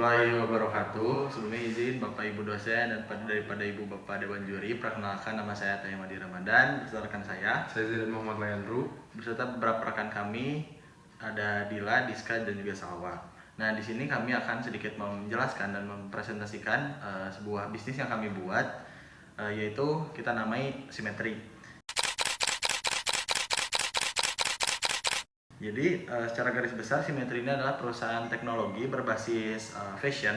warahmatullahi wabarakatuh. Sebelumnya izin Bapak Ibu dosen dan daripada Ibu Bapak Dewan Juri, perkenalkan nama saya Teh Madi Ramadan, beserta rekan saya Zidan Muhammad Layandru, beserta beberapa rekan kami, ada Dila, Diska dan juga Salwa. Nah, di sini kami akan sedikit menjelaskan dan mempresentasikan sebuah bisnis yang kami buat, yaitu kita namai Simetri. Jadi secara garis besar Simetri ini adalah perusahaan teknologi berbasis fashion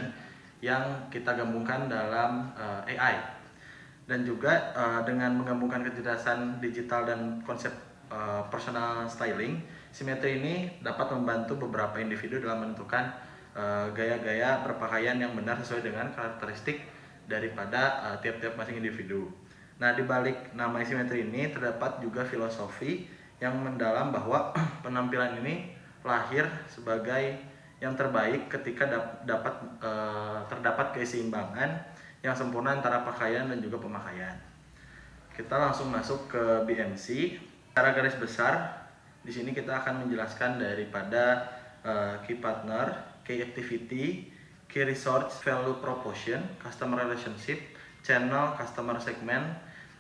yang kita gabungkan dalam AI, dan juga dengan menggabungkan kecerdasan digital dan konsep personal styling, Simetri ini dapat membantu beberapa individu dalam menentukan gaya-gaya berpakaian yang benar sesuai dengan karakteristik daripada tiap-tiap masing individu. Nah, di balik nama Simetri ini terdapat juga filosofi yang mendalam bahwa penampilan ini lahir sebagai yang terbaik ketika terdapat keseimbangan yang sempurna antara pakaian dan juga pemakaian. Kita langsung masuk ke BMC. Secara garis besar, di sini kita akan menjelaskan daripada key partner, key activity, key resource, value proposition, customer relationship, channel, customer segment,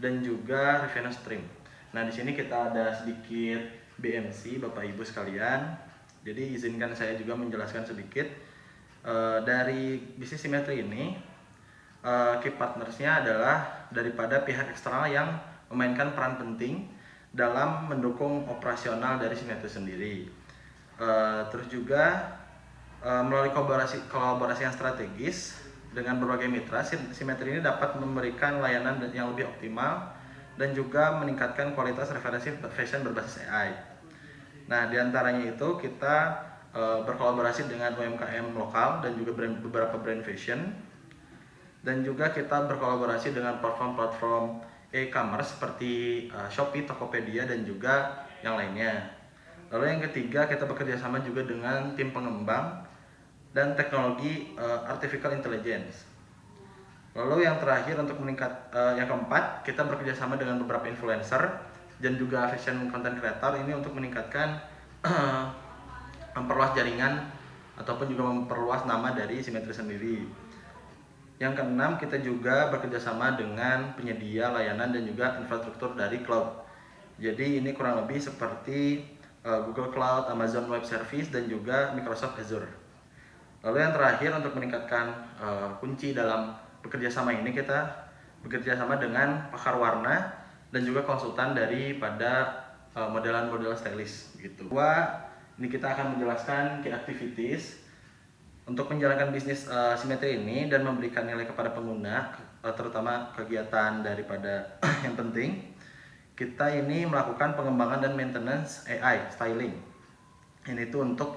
dan juga revenue stream. Nah, di sini kita ada sedikit BMC, Bapak Ibu sekalian. Jadi izinkan saya juga menjelaskan sedikit dari bisnis Simetri ini. Key partnersnya adalah daripada pihak eksternal yang memainkan peran penting dalam mendukung operasional dari Simetri sendiri. Terus juga melalui kolaborasi yang strategis dengan berbagai mitra, Simetri ini dapat memberikan layanan yang lebih optimal dan juga meningkatkan kualitas referensi fashion berbasis AI. Nah, diantaranya itu kita berkolaborasi dengan UMKM lokal dan juga beberapa brand fashion, dan juga kita berkolaborasi dengan platform-platform e-commerce seperti Shopee, Tokopedia, dan juga yang lainnya. Lalu yang ketiga, kita bekerja sama juga dengan tim pengembang dan teknologi artificial intelligence. Lalu yang terakhir untuk yang keempat, kita bekerja sama dengan beberapa influencer dan juga fashion content creator ini untuk meningkatkan memperluas jaringan ataupun juga memperluas nama dari Simetri sendiri. Yang keenam, kita juga bekerja sama dengan penyedia layanan dan juga infrastruktur dari cloud. Jadi ini kurang lebih seperti Google Cloud, Amazon Web Service, dan juga Microsoft Azure. Lalu yang terakhir, untuk meningkatkan kunci dalam bekerja sama ini, kita bekerja sama dengan pakar warna dan juga konsultan daripada modelan-model stylist gitu. Ini kita akan menjelaskan key activities untuk menjalankan bisnis Simetri ini dan memberikan nilai kepada pengguna, terutama kegiatan daripada yang penting. Kita ini melakukan pengembangan dan maintenance AI styling. Ini itu untuk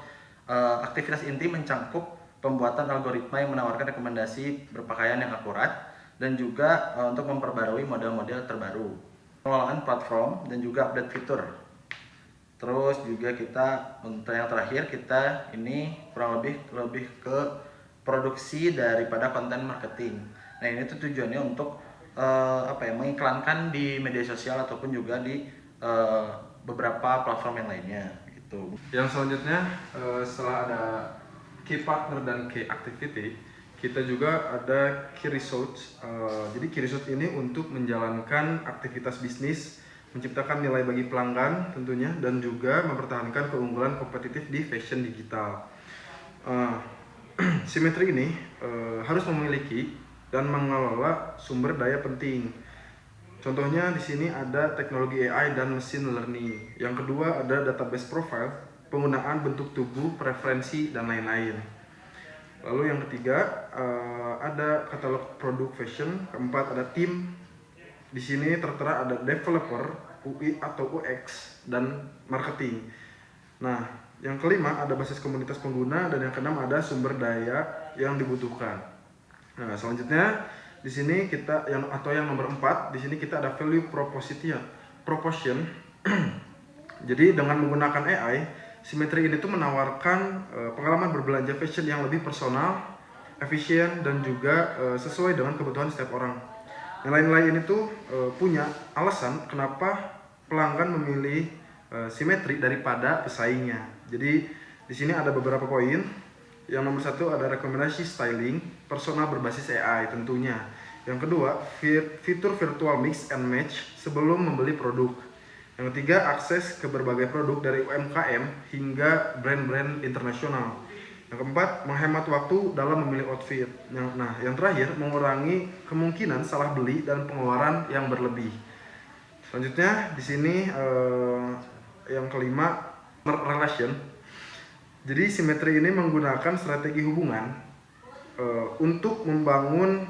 aktivitas inti mencangkup pembuatan algoritma yang menawarkan rekomendasi berpakaian yang akurat dan juga untuk memperbarui model-model terbaru, pengelolaan platform dan juga update fitur. Terus juga kita untuk yang terakhir, kita ini kurang lebih ke produksi daripada konten marketing. Nah, ini tuh tujuannya untuk mengiklankan di media sosial ataupun juga di beberapa platform yang lainnya gitu. Yang selanjutnya setelah ada key partner dan key activity, kita juga ada key resource. Jadi key resource ini untuk menjalankan aktivitas bisnis, menciptakan nilai bagi pelanggan tentunya, dan juga mempertahankan keunggulan kompetitif di fashion digital. Simetri ini harus memiliki dan mengelola sumber daya penting. Contohnya di sini ada teknologi AI dan machine learning. Yang kedua ada database profile, penggunaan bentuk tubuh, preferensi, dan lain-lain. Lalu yang ketiga ada katalog produk fashion. Keempat ada tim. Di sini tertera ada developer, UI atau UX, dan marketing. Nah, yang kelima ada basis komunitas pengguna, dan yang keenam ada sumber daya yang dibutuhkan. Nah, selanjutnya di sini kita yang nomor 4, di sini kita ada value proposition. Jadi dengan menggunakan AI, Simetri ini tuh menawarkan pengalaman berbelanja fashion yang lebih personal, efisien, dan juga sesuai dengan kebutuhan setiap orang. Yang lain-lain ini tuh punya alasan kenapa pelanggan memilih Simetri daripada pesaingnya. Jadi di sini ada beberapa poin. Yang nomor satu ada rekomendasi styling personal berbasis AI tentunya. Yang kedua, fitur virtual mix and match sebelum membeli produk. Yang ketiga, akses ke berbagai produk dari UMKM hingga brand-brand internasional. Yang keempat, menghemat waktu dalam memilih outfit. Yang terakhir, mengurangi kemungkinan salah beli dan pengeluaran yang berlebih. Selanjutnya di sini yang kelima, relation. Jadi simetri ini menggunakan strategi hubungan untuk membangun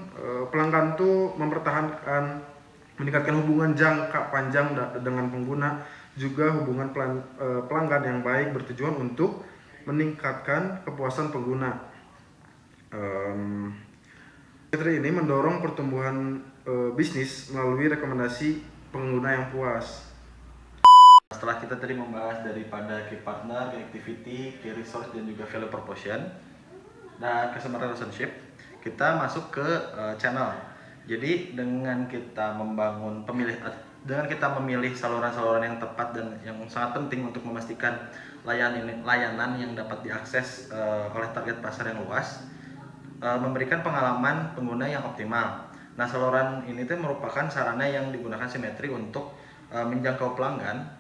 pelanggan tuh meningkatkan hubungan jangka panjang dengan pengguna, juga hubungan pelanggan yang baik bertujuan untuk meningkatkan kepuasan pengguna. Simetri ini mendorong pertumbuhan bisnis melalui rekomendasi pengguna yang puas. Setelah kita tadi membahas daripada key partner, key activity, key resource, dan juga value proposition dan customer relationship, kita masuk ke channel. Jadi dengan kita memilih saluran-saluran yang tepat dan yang sangat penting untuk memastikan layanan yang dapat diakses oleh target pasar yang luas, memberikan pengalaman pengguna yang optimal. Nah, saluran ini tuh merupakan sarana yang digunakan simetri untuk menjangkau pelanggan,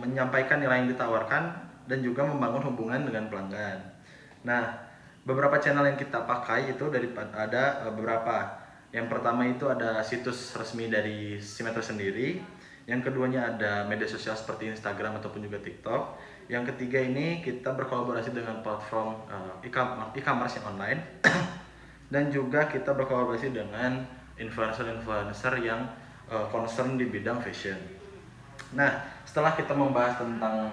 menyampaikan nilai yang ditawarkan, dan juga membangun hubungan dengan pelanggan. Nah, beberapa channel yang kita pakai itu ada beberapa. Yang pertama itu ada situs resmi dari Simetri sendiri. Yang keduanya ada media sosial seperti Instagram ataupun juga TikTok. Yang ketiga ini kita berkolaborasi dengan platform e-commerce yang online. Dan juga kita berkolaborasi dengan influencer-influencer yang concern di bidang fashion. Nah, setelah kita membahas tentang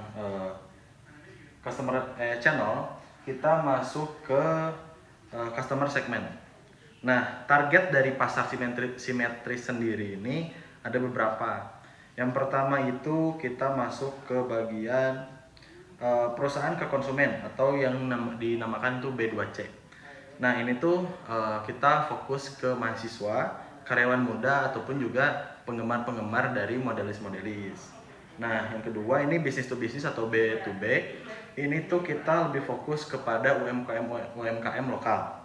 customer channel, kita masuk ke customer segment. Nah, target dari pasar simetri sendiri ini ada beberapa. Yang pertama itu kita masuk ke bagian perusahaan ke konsumen atau yang dinamakan tuh B2C. Nah, ini tuh kita fokus ke mahasiswa, karyawan muda, ataupun juga penggemar-penggemar dari modelis-modelis. Nah, yang kedua ini business to business atau B2B. Ini tuh kita lebih fokus kepada UMKM lokal.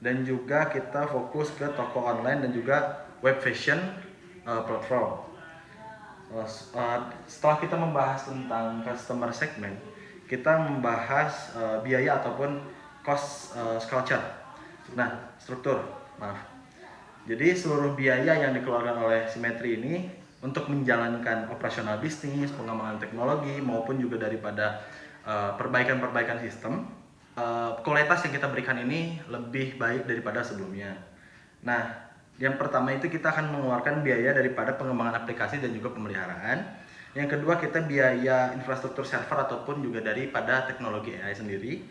Dan juga kita fokus ke toko online dan juga web fashion platform. Setelah kita membahas tentang customer segment, kita membahas biaya ataupun cost structure. Nah, struktur, maaf. Jadi seluruh biaya yang dikeluarkan oleh Simetri ini untuk menjalankan operasional bisnis, pengembangan teknologi, maupun juga daripada perbaikan-perbaikan sistem, kualitas yang kita berikan ini lebih baik daripada sebelumnya. Nah, yang pertama itu kita akan mengeluarkan biaya daripada pengembangan aplikasi dan juga pemeliharaan. Yang kedua kita biaya infrastruktur server ataupun juga daripada teknologi AI sendiri.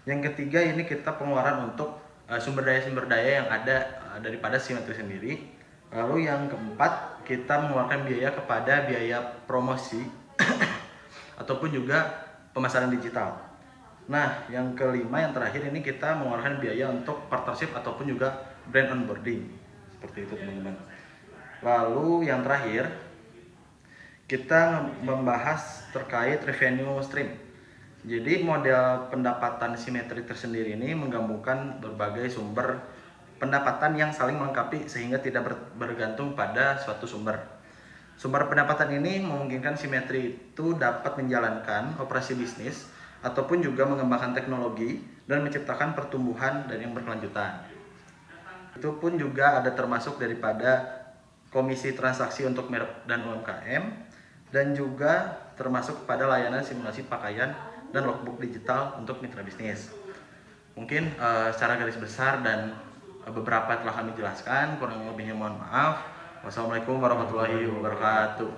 Yang ketiga ini kita pengeluaran untuk sumber daya yang ada daripada Simetri sendiri. Lalu yang keempat kita mengeluarkan biaya kepada biaya promosi ataupun juga pemasaran digital. Nah, yang kelima yang terakhir ini kita mengeluarkan biaya untuk partnership ataupun juga brand onboarding. Seperti itu teman-teman. Lalu yang terakhir kita membahas terkait revenue stream. Jadi model pendapatan Simetri tersendiri ini menggabungkan berbagai sumber pendapatan yang saling melengkapi sehingga tidak bergantung pada suatu sumber. Sumber pendapatan ini memungkinkan Simetri itu dapat menjalankan operasi bisnis ataupun juga mengembangkan teknologi dan menciptakan pertumbuhan dan yang berkelanjutan. Itu pun juga ada termasuk daripada komisi transaksi untuk merek dan UMKM, dan juga termasuk pada layanan simulasi pakaian dan logbook digital untuk mitra bisnis. Mungkin secara garis besar dan beberapa telah kami jelaskan, kurang lebihnya mohon maaf. Wassalamualaikum warahmatullahi wabarakatuh.